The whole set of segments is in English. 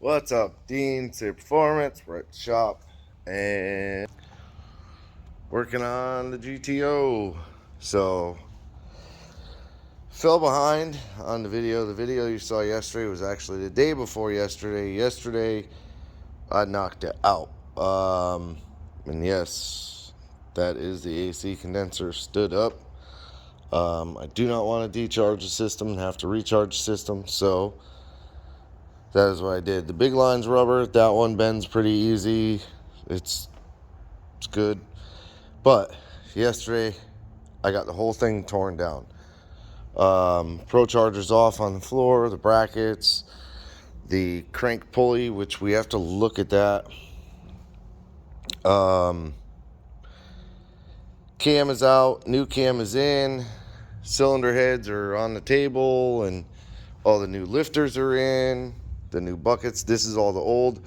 What's up, Dean? Say Performance. We're at the shop and working on the GTO. So, fell behind on the video. The video you saw yesterday was actually the day before yesterday. Yesterday, I knocked it out. And yes, that is the AC condenser stood up. I do not want to decharge the system and have to recharge the system, so that is what I did. The big line's rubber. That one bends pretty easy. It's good. But yesterday, I got the whole thing torn down. Pro charger's off on the floor, the brackets, the crank pulley, which we have to look at that. Cam is out, new cam is in, cylinder heads are on the table, and all the new lifters are in, the new buckets. This is all the old.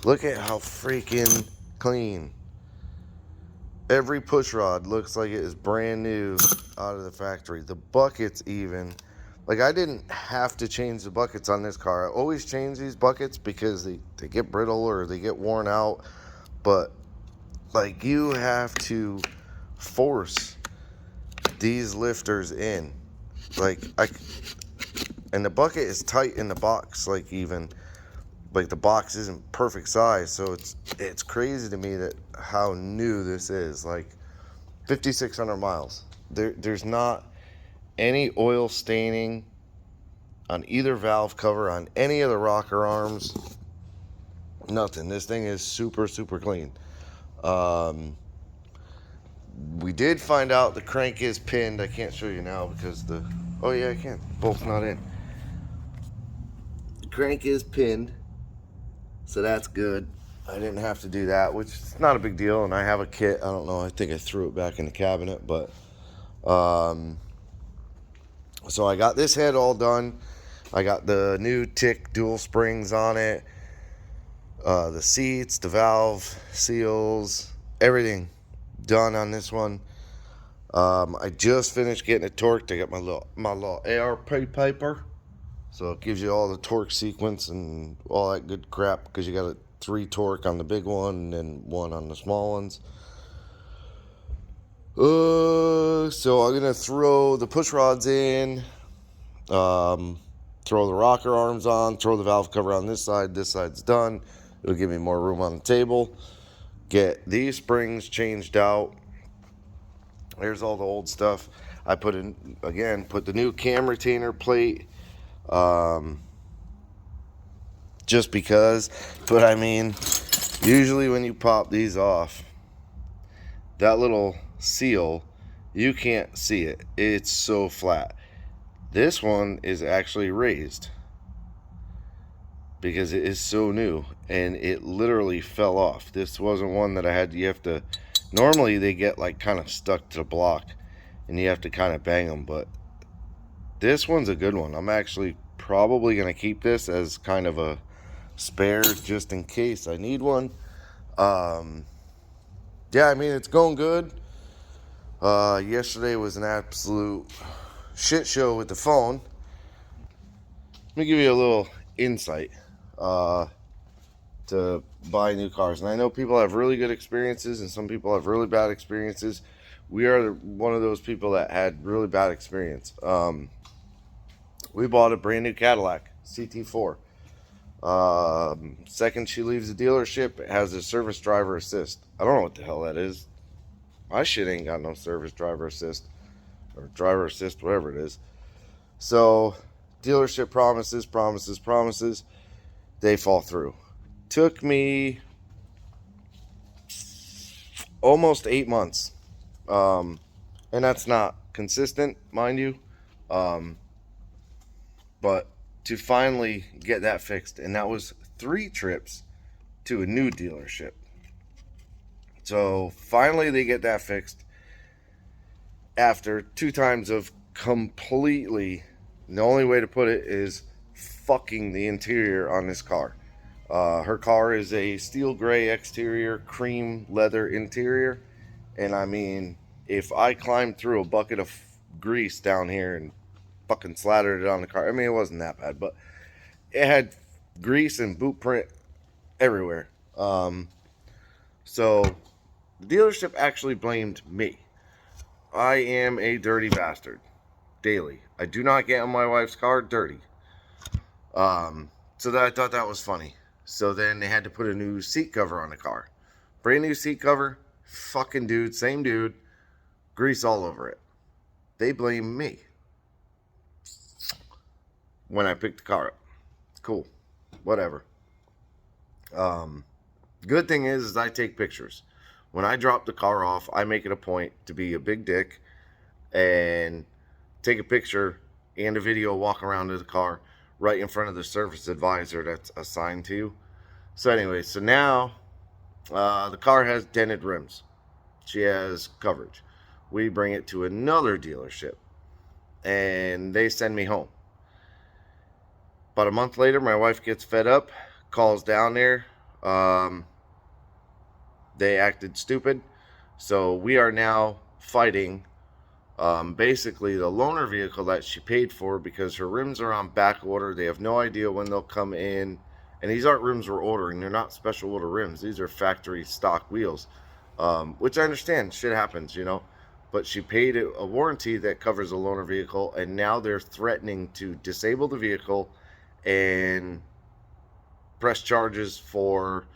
Look at how freaking clean. Every push rod looks like it is brand new out of the factory. The buckets even. Like, I didn't have to change the buckets on this car. I always change these buckets because they get brittle or they get worn out. But, like, you have to force these lifters in. And the bucket is tight in the box, like, even. Like, the box isn't perfect size, so it's crazy to me that how new this is. Like, 5,600 miles. There's not any oil staining on either valve cover, on any of the rocker arms. Nothing. This thing is super, super clean. We did find out the crank is pinned. I can't show you now because oh yeah, I can. Bolt's not in. The crank is pinned. So that's good. I didn't have to do that, which is not a big deal. And I have a kit. I don't know. I think I threw it back in the cabinet. But so I got this head all done. I got the new Tick dual springs on it. The seats, the valve seals, everything done on this one. I just finished getting it torqued. I got my little ARP paper. So it gives you all the torque sequence and all that good crap, because you got a 3 torque on the big one and 1 on the small ones. So I'm gonna throw the push rods in, throw the rocker arms on, throw the valve cover on this side. This side's done. It'll give me more room on the table. Get these springs changed out. There's all the old stuff. I put the new cam retainer plate. Just because, but I mean, usually when you pop these off, that little seal, you can't see it. It's so flat. This one is actually raised because it is so new, and it literally fell off. This wasn't one that normally they get like kind of stuck to the block and you have to kind of bang them, but this one's a good one. I'm actually probably going to keep this as kind of a spare just in case I need one. Yeah, I mean, it's going good. Yesterday was an absolute shit show with the phone. Let me give you a little insight to buy new cars. And I know people have really good experiences and some people have really bad experiences. We are one of those people that had really bad experience. We bought a brand new Cadillac CT4. Second she leaves the dealership, it has a service driver assist. I don't know what the hell that is. My shit ain't got no service driver assist or driver assist, whatever it is. So dealership promises. They fall through. Took me almost 8 months. And that's not consistent, mind you. But to finally get that fixed, and that was 3 trips to a new dealership. So finally they get that fixed after 2 times of completely, the only way to put it is fucking the interior on this car. Her car is a steel gray exterior, cream leather interior, and I mean, if I climbed through a bucket of grease down here and fucking slathered it on the car, I mean, it wasn't that bad, but it had grease and boot print everywhere. So the dealership actually blamed me. I am a dirty bastard. Daily. I do not get in my wife's car dirty. So that I thought that was funny. So then they had to put a new seat cover on the car. Brand new seat cover. Fucking dude, same dude. Grease all over it. They blame me when I picked the car up. Cool. Whatever. Good thing is I take pictures. When I drop the car off, I make it a point to be a big dick and take a picture and a video walk around to the car right in front of the service advisor that's assigned to you. So anyway, so now the car has dented rims. She has coverage. We bring it to another dealership and they send me home. About a month later, my wife gets fed up, calls down there. They acted stupid. So we are now fighting basically the loaner vehicle that she paid for because her rims are on back order. They have no idea when they'll come in. And these aren't rims we're ordering. They're not special order rims. These are factory stock wheels, which I understand. Shit happens, you know. But she paid a warranty that covers a loaner vehicle, and now they're threatening to disable the vehicle and press charges for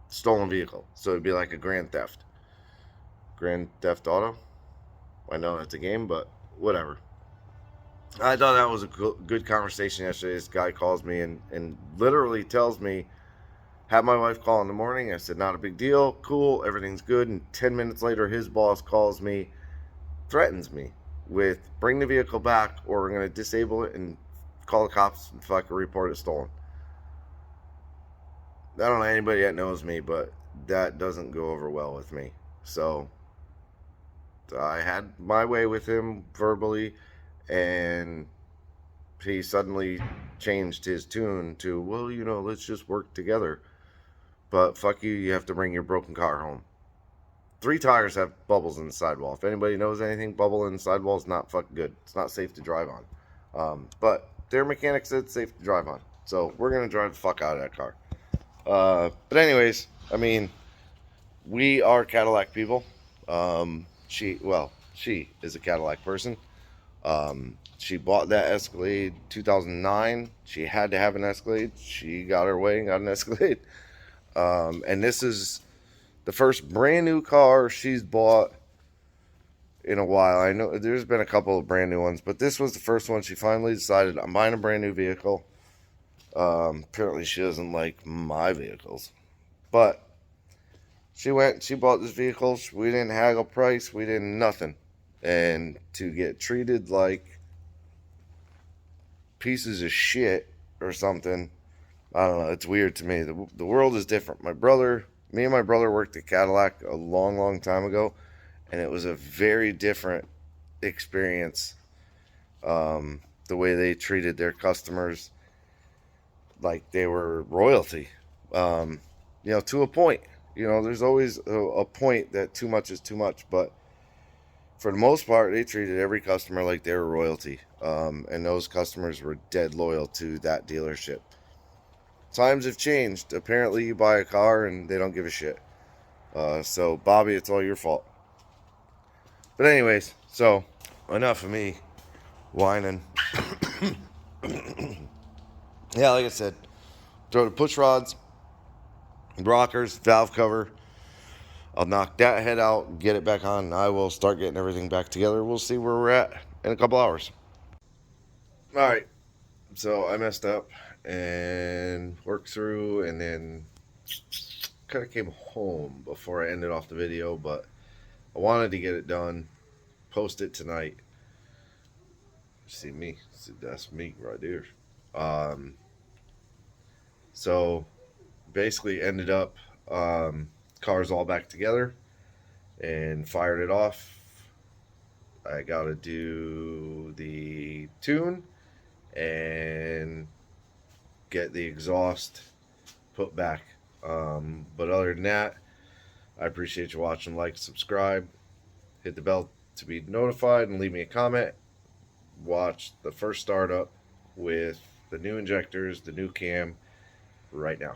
stolen vehicle. So it'd be like a Grand Theft Auto. I know that's a game, but whatever. I thought that was a good conversation yesterday. This guy calls me and literally tells me, have my wife call in the morning. I said, not a big deal. Cool. Everything's good. And 10 minutes later, his boss calls me, threatens me with bring the vehicle back or we're going to disable it and call the cops and fucking report it stolen. I don't know anybody that knows me, but that doesn't go over well with me. So I had my way with him verbally, and he suddenly changed his tune to, well, you know, let's just work together. But fuck you, you have to bring your broken car home. 3 tires have bubbles in the sidewall. If anybody knows anything, bubble in the sidewall is not fucking good. It's not safe to drive on. But their mechanic said it's safe to drive on. So we're going to drive the fuck out of that car. But anyways, I mean, we are Cadillac people. She is a Cadillac person. She bought that Escalade 2009. She had to have an Escalade. She got her way and got an Escalade. And this is the first brand new car she's bought in a while. I know there's been a couple of brand new ones, but this was the first one she finally decided, I'm buying a brand new vehicle. Apparently she doesn't like my vehicles, but she bought this vehicle. We didn't haggle price. We didn't nothing. And to get treated like pieces of shit or something, I don't know. It's weird to me. The world is different. Me and my brother worked at Cadillac a long, long time ago, and it was a very different experience. The way they treated their customers like they were royalty. To a point. There's always a point that too much is too much, but for the most part, they treated every customer like they were royalty. And those customers were dead loyal to that dealership. Times have changed. Apparently, you buy a car and they don't give a shit. So, Bobby, it's all your fault. But anyways, so enough of me whining. Yeah, like I said, throw the push rods, rockers, valve cover. I'll knock that head out, get it back on, and I will start getting everything back together. We'll see where we're at in a couple hours. All right, so I messed up and worked through, and then kind of came home before I ended off the video, but I wanted to get it done, post it tonight. See me? See, that's me right there. So basically ended up cars all back together and fired it off. I got to do the tune and get the exhaust put back. But other than that, I appreciate you watching. Like, subscribe, hit the bell to be notified, and leave me a comment. Watch the first startup with the new injectors, the new cam right now.